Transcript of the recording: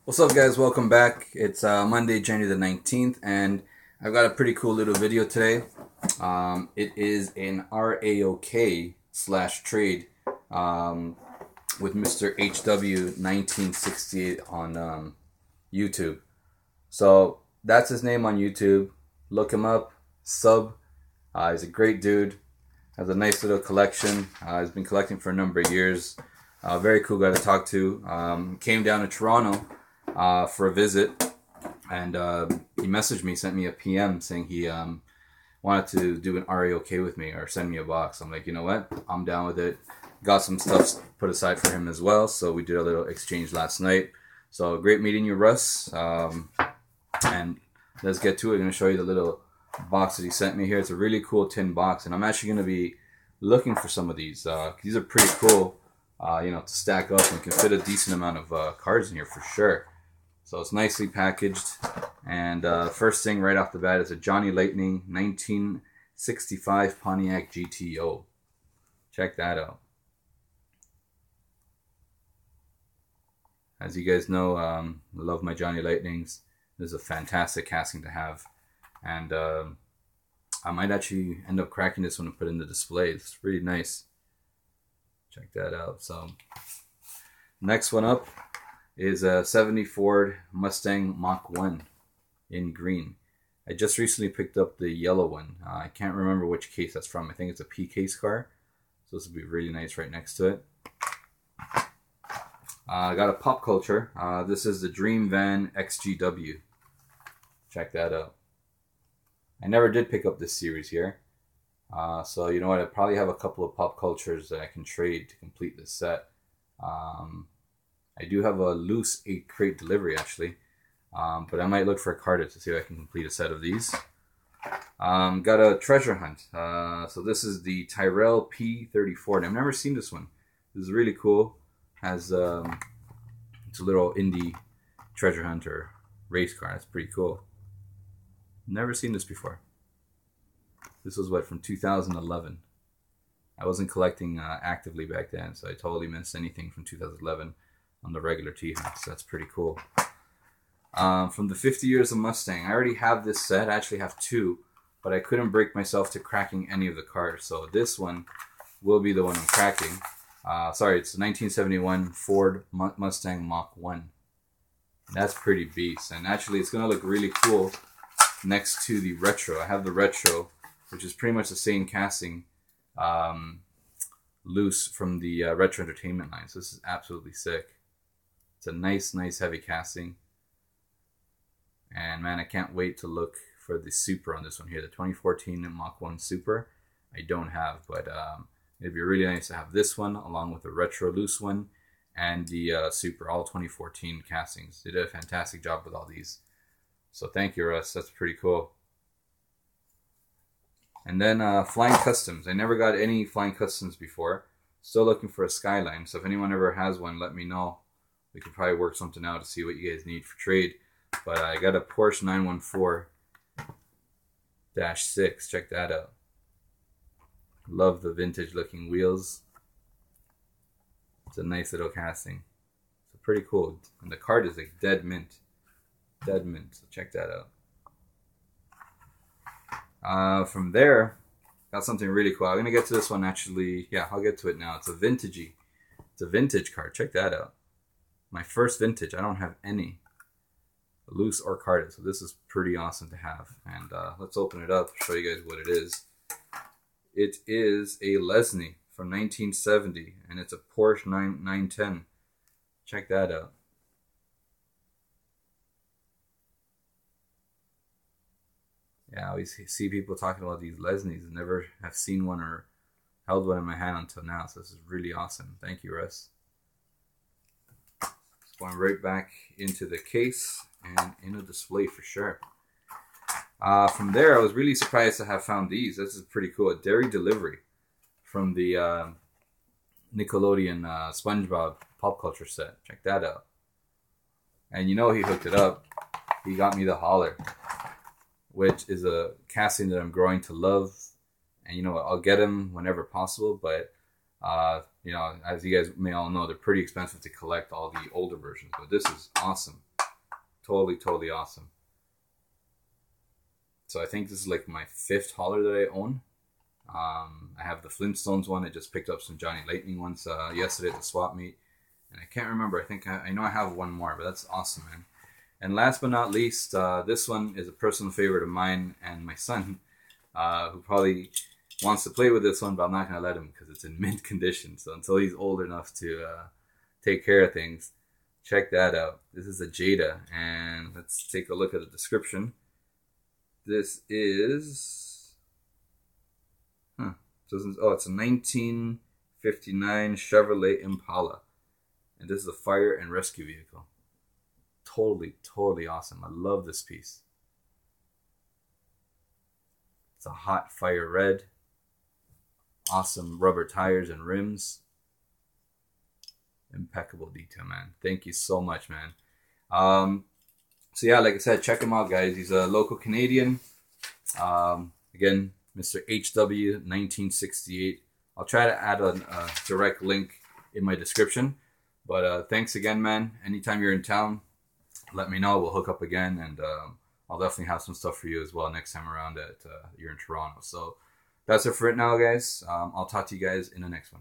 What's up, guys? Welcome back. It's Monday, January the 19th, and I've got a pretty cool little video today. It is an RAOK / trade with MrHW1968 on YouTube. So that's his name on YouTube. Look him up, sub. He's a great dude. Has a nice little collection. He's been collecting for a number of years. Very cool guy to talk to. Came down to Toronto for a visit, and he messaged me, sent me a PM saying he wanted to do an RAOK with me or send me a box. I'm like, you know what? I'm down with it. Got some stuff put aside for him as well, so we did a little exchange last night. So great meeting you, Russ. And let's get to it. I'm going to show you the little box that he sent me here. It's a really cool tin box, and I'm actually going to be looking for some of these. These are pretty cool, you know, to stack up and can fit a decent amount of cards in here for sure. So it's nicely packaged, and first thing right off the bat is a Johnny Lightning 1965 Pontiac GTO. Check that out. As you guys know, I love my Johnny Lightnings. This is a fantastic casting to have, and I might actually end up cracking this one and put it in the display. It's really nice. Check that out. So next one up is a 70 Ford Mustang Mach 1 in green. I just recently picked up the yellow one. I can't remember which case that's from. I think it's a P case car. So this will be really nice right next to it. I got a pop culture. This is the Dream Van XGW. Check that out. I never did pick up this series here. So you know what? I probably have a couple of pop cultures that I can trade to complete this set. I do have a loose 8-crate delivery actually, but I might look for a card to see if I can complete a set of these. Got a treasure hunt. So this is the Tyrrell P34, and I've never seen this one. This is really cool. Has it's a little indie treasure hunter race car. That's pretty cool. Never seen this before. This was what, from 2011. I wasn't collecting actively back then, so I totally missed anything from 2011 on the regular T-Hunt, so that's pretty cool. From the 50 Years of Mustang, I already have this set. I actually have two, but I couldn't break myself to cracking any of the cards, so this one will be the one I'm cracking. Sorry, it's a 1971 Ford Mustang Mach 1. That's pretty beast, and actually it's going to look really cool next to the retro. I have the retro, which is pretty much the same casting, loose from the Retro Entertainment line. So this is absolutely sick. It's a nice heavy casting. And man, I can't wait to look for the Super on this one here. The 2014 Mach 1 Super I don't have, but it'd be really nice to have this one along with the retro loose one and the Super, all 2014 castings. They did a fantastic job with all these. So thank you, Russ. That's pretty cool. And then Flying Customs. I never got any Flying Customs before. Still looking for a Skyline. So if anyone ever has one, let me know. We could probably work something out to see what you guys need for trade. But I got a Porsche 914-6. Check that out. Love the vintage looking wheels. It's a nice little casting. It's pretty cool. And the card is like dead mint. Dead mint. So check that out. From there, got something really cool. I'm going to get to this one actually. Yeah, I'll get to it now. It's a vintage card. Check that out. My first vintage. I don't have any loose or carded, so this is pretty awesome to have. And let's open it up, show you guys what it is. It is a Lesney from 1970, and it's a Porsche 910. Check that out. Yeah, I always see people talking about these Lesneys and never have seen one or held one in my hand until now, so this is really awesome. Thank you, Russ. It's going right back into the case and in a display for sure. From there, I was really surprised to have found these. This is pretty cool. A Dairy Delivery from the Nickelodeon SpongeBob pop culture set. Check that out. And you know he hooked it up. He got me the Holler, which is a casting that I'm growing to love. And you know what, I'll get them whenever possible, but you know, as you guys may all know, they're pretty expensive to collect all the older versions, but this is awesome. Totally awesome. So I think this is like my 5th hauler that I own. I have the Flintstones one. I just picked up some Johnny Lightning ones yesterday at the swap meet. And I can't remember. I think I know I have one more, but that's awesome, man. And last but not least, this one is a personal favorite of mine and my son, who probably wants to play with this one, but I'm not going to let him because it's in mint condition. So until he's old enough to take care of things, check that out. This is a Jada, and let's take a look at the description. This is... it's a 1959 Chevrolet Impala. And this is a fire and rescue vehicle. Totally awesome. I love this piece. It's a hot fire red. Awesome rubber tires and rims. Impeccable detail, man. Thank you so much, man. So yeah, like I said, check him out, guys. He's a local Canadian. Again, MrHW1968. I'll try to add a direct link in my description. But thanks again, man. Anytime you're in town, let me know. We'll hook up again, and I'll definitely have some stuff for you as well next time around that you're in Toronto. So that's it for it now, guys. I'll talk to you guys in the next one.